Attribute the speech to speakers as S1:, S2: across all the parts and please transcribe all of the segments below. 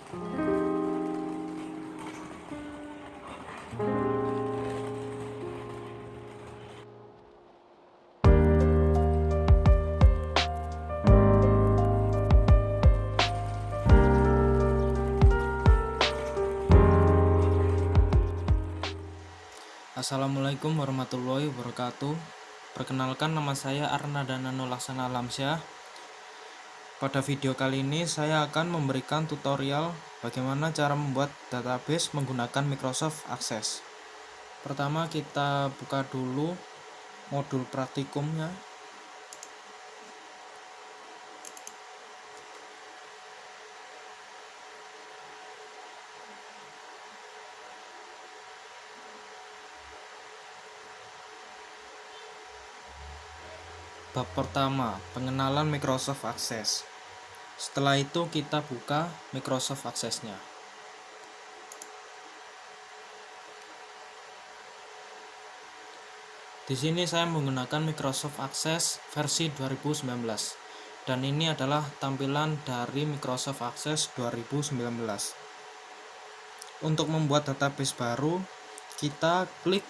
S1: Assalamualaikum warahmatullahi wabarakatuh. Perkenalkan, nama saya Arnadana Nulaksana Alamsyah. Pada video kali ini saya akan memberikan tutorial bagaimana cara membuat database menggunakan Microsoft Access. Pertama, kita buka dulu modul praktikumnya. Bab pertama, pengenalan Microsoft Access. Setelah itu kita buka Microsoft Access-nya. Di sini saya menggunakan Microsoft Access versi 2019 dan ini adalah tampilan dari Microsoft Access 2019. Untuk membuat database baru, kita klik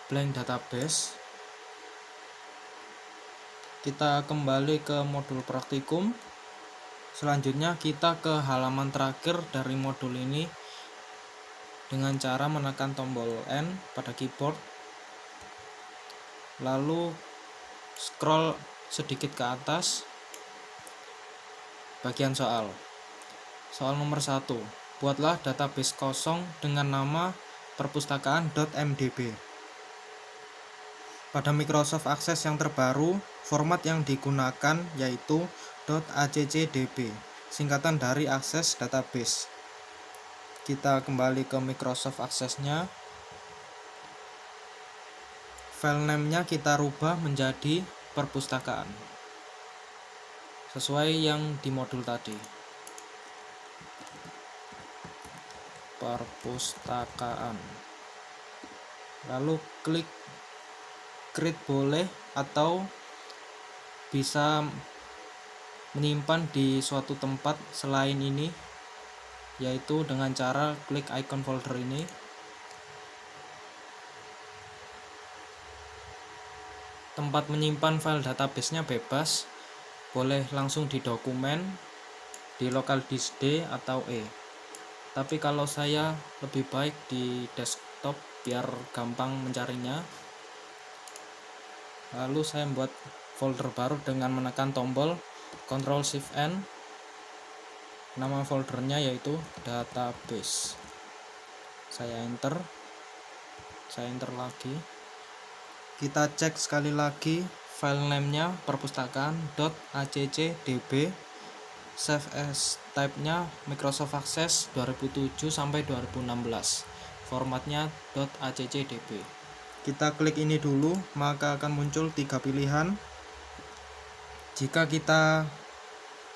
S1: blank database. Kita kembali ke modul praktikum. Selanjutnya kita ke halaman terakhir dari modul ini dengan cara menekan tombol N pada keyboard, lalu scroll sedikit ke atas. Bagian soal nomor 1, buatlah database kosong dengan nama perpustakaan.mdb. Pada Microsoft Access yang terbaru, format yang digunakan yaitu .accdb, singkatan dari Access Database. Kita kembali ke Microsoft Access-nya. File name-nya kita rubah menjadi perpustakaan, sesuai yang di modul tadi. Perpustakaan. Lalu klik create boleh atau bisa menyimpan di suatu tempat selain ini, yaitu dengan cara klik icon folder ini. Tempat menyimpan file database-nya bebas, boleh langsung di dokumen, di local disk D atau E. Tapi kalau saya lebih baik di desktop biar gampang mencarinya. Lalu saya membuat folder baru dengan menekan tombol Ctrl+Shift+N. Nama foldernya yaitu database. Saya enter lagi. Kita cek sekali lagi file name-nya perpustakaan.accdb. Save as type-nya Microsoft Access 2007 sampai 2016. Formatnya .accdb. Kita klik ini dulu, maka akan muncul 3 pilihan. Jika kita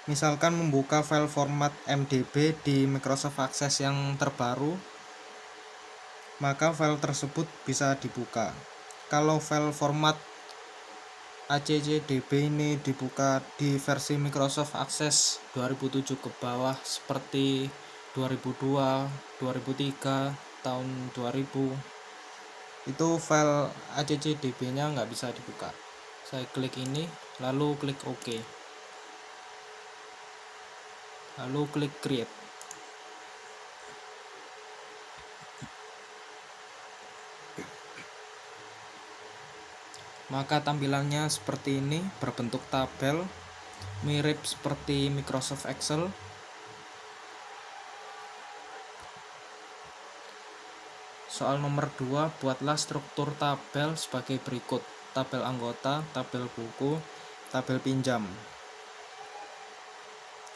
S1: misalkan membuka file format MDB di Microsoft Access yang terbaru, maka file tersebut bisa dibuka. Kalau file format accdb ini dibuka di versi Microsoft Access 2007 ke bawah seperti 2002, 2003, tahun 2000, itu file accdb nya nggak bisa dibuka. Saya klik ini, lalu klik OK, lalu klik create. Maka tampilannya seperti ini, berbentuk tabel, mirip seperti Microsoft Excel. Soal nomor 2, buatlah struktur tabel sebagai berikut: tabel anggota, tabel buku, tabel pinjam.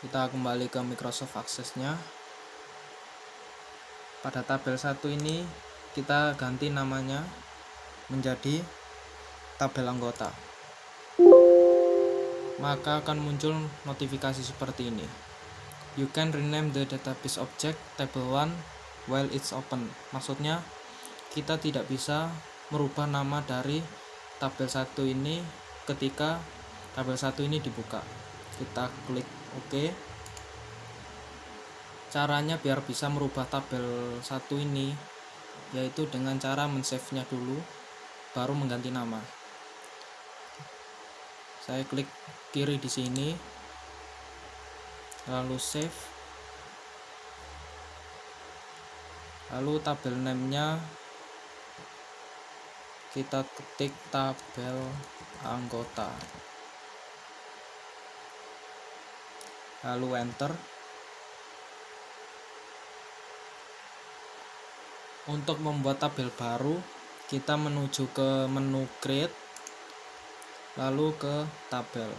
S1: Kita kembali ke Microsoft Access-nya. Pada tabel 1 ini kita ganti namanya menjadi tabel anggota. Maka akan muncul notifikasi seperti ini. You can rename the database object table 1 while it's open. Maksudnya kita tidak bisa merubah nama dari tabel 1 ini ketika tabel 1 ini dibuka. Kita klik OK. Caranya biar bisa merubah tabel 1 ini yaitu dengan cara men-save-nya dulu baru mengganti nama. Saya klik kiri di sini, lalu save, lalu tabel name-nya kita ketik tabel anggota, lalu enter. Untuk membuat tabel baru, kita menuju ke menu create, lalu ke tabel,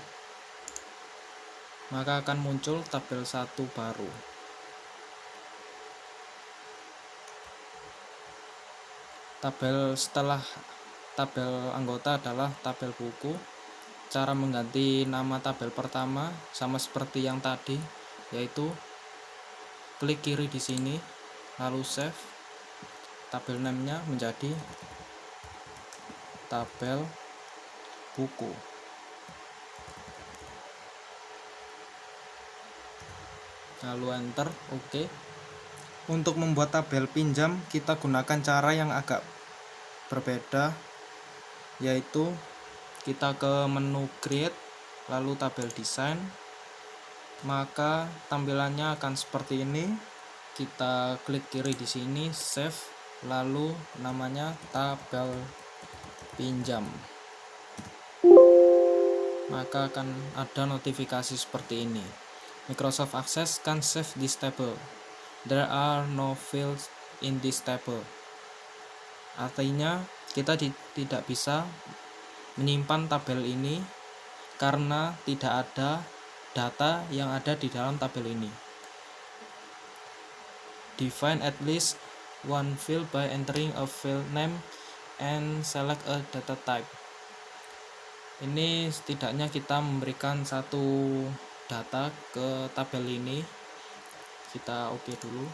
S1: maka akan muncul tabel 1 baru. Tabel setelah tabel anggota adalah tabel buku. Cara mengganti nama tabel pertama sama seperti yang tadi, yaitu klik kiri di sini, lalu save. Tabel name-nya menjadi tabel buku. Lalu enter, oke. Untuk membuat tabel pinjam, kita gunakan cara yang agak berbeda, yaitu kita ke menu create, lalu tabel desain, maka tampilannya akan seperti ini. Kita klik kiri di sini, save, lalu namanya tabel pinjam, maka akan ada notifikasi seperti ini. Microsoft Access can save this table. There are no fields in this table. Artinya kita tidak bisa menyimpan tabel ini karena tidak ada data yang ada di dalam tabel ini. Define at least one field by entering a field name and select a data type. Ini setidaknya kita memberikan satu data ke tabel ini. Kita oke dulu.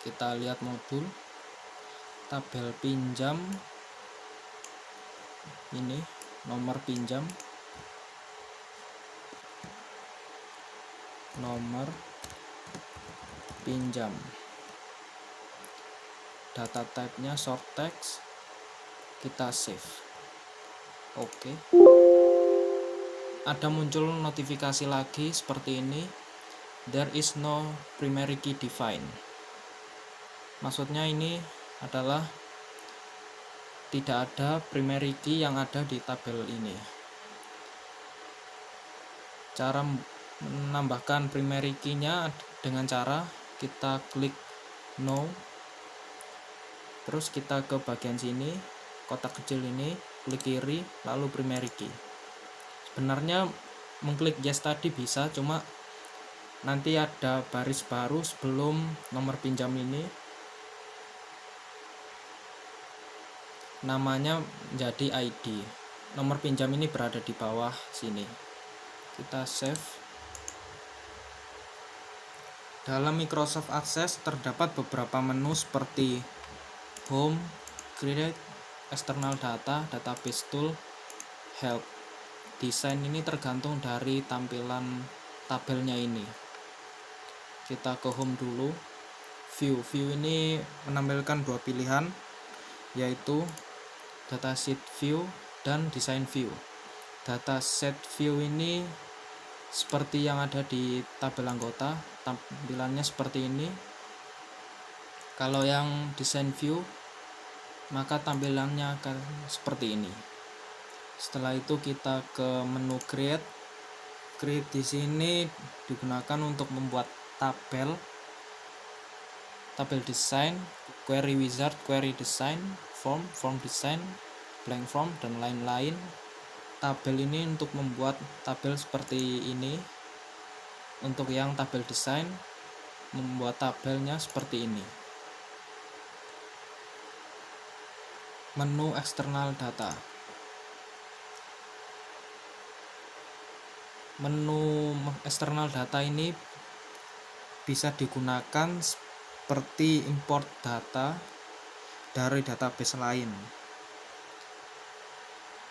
S1: Kita lihat modul tabel pinjam. Ini nomor pinjam, data type-nya short text. Kita save. Oke. Ada muncul notifikasi lagi seperti ini. There is no primary key defined. Maksudnya ini adalah tidak ada primary key yang ada di tabel ini. Cara menambahkan primary key-nya dengan cara kita klik no, terus kita ke bagian sini, kotak kecil ini, klik kiri, lalu primary key. Sebenarnya mengklik yes tadi bisa, cuma nanti ada baris baru sebelum nomor pinjam ini, namanya menjadi ID. Nomor pinjam ini berada di bawah sini. Kita save. Dalam Microsoft Access terdapat beberapa menu seperti Home, Create, External Data, Database Tool, Help. Desain ini tergantung dari tampilan tabelnya ini. Kita ke Home dulu. View ini menampilkan dua pilihan, yaitu Dataset View dan Design View. Dataset View ini seperti yang ada di tabel anggota, tampilannya seperti ini. Kalau yang Design View, maka tampilannya akan seperti ini. Setelah itu kita ke menu Create. Create di sini digunakan untuk membuat tabel desain, query wizard, query design, form design, blank form, dan lain-lain. Tabel ini untuk membuat tabel seperti ini. Untuk yang tabel desain, membuat tabelnya seperti ini. Menu eksternal data. Menu eksternal data ini bisa digunakan seperti import data dari database lain.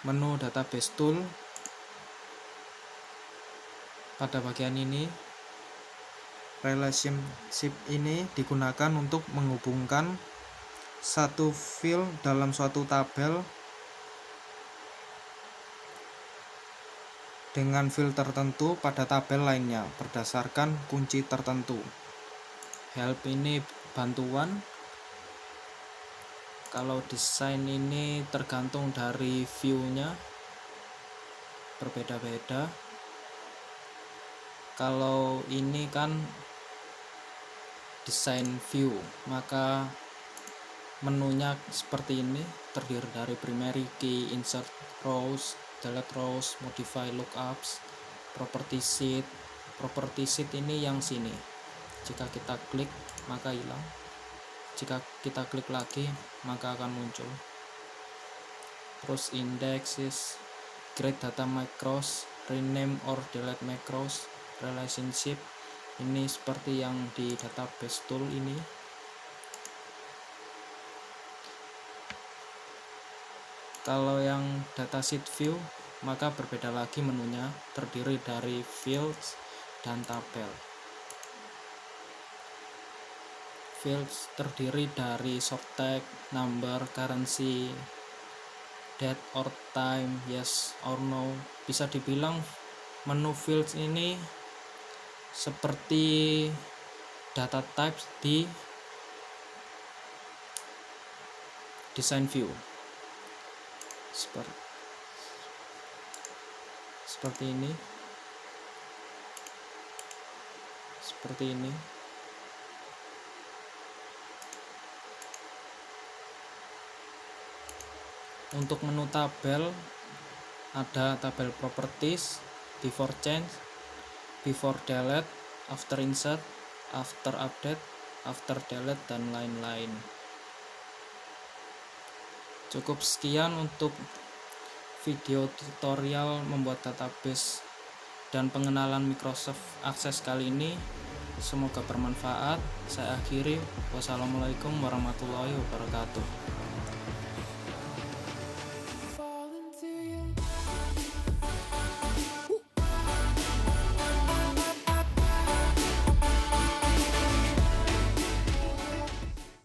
S1: Menu database tool, Pada bagian ini, relationship ini digunakan untuk menghubungkan satu field dalam suatu tabel dengan field tertentu pada tabel lainnya berdasarkan kunci tertentu. Help ini bantuan. Kalau desain ini tergantung dari view-nya, berbeda-beda. Kalau ini kan desain view, maka menunya seperti ini, terdiri dari primary key, insert rows, delete rows, modify lookups, property sheet. Property sheet ini yang sini, jika kita klik maka hilang, jika kita klik lagi maka akan muncul. Terus indexes, create data macros, rename or delete macros, relationship ini seperti yang di database tool ini. Kalau yang datasheet view maka berbeda lagi menunya, terdiri dari fields dan tabel. Fields terdiri dari short tag, number, currency, date or time, yes or no. Bisa dibilang menu fields ini seperti data types di design view. Seperti ini. Seperti ini. Untuk menu tabel ada tabel properties, before change, before delete, after insert, after update, after delete, dan lain-lain. Cukup sekian untuk video tutorial membuat database dan pengenalan Microsoft Access kali ini. Semoga bermanfaat. Saya akhiri. Wassalamualaikum warahmatullahi wabarakatuh.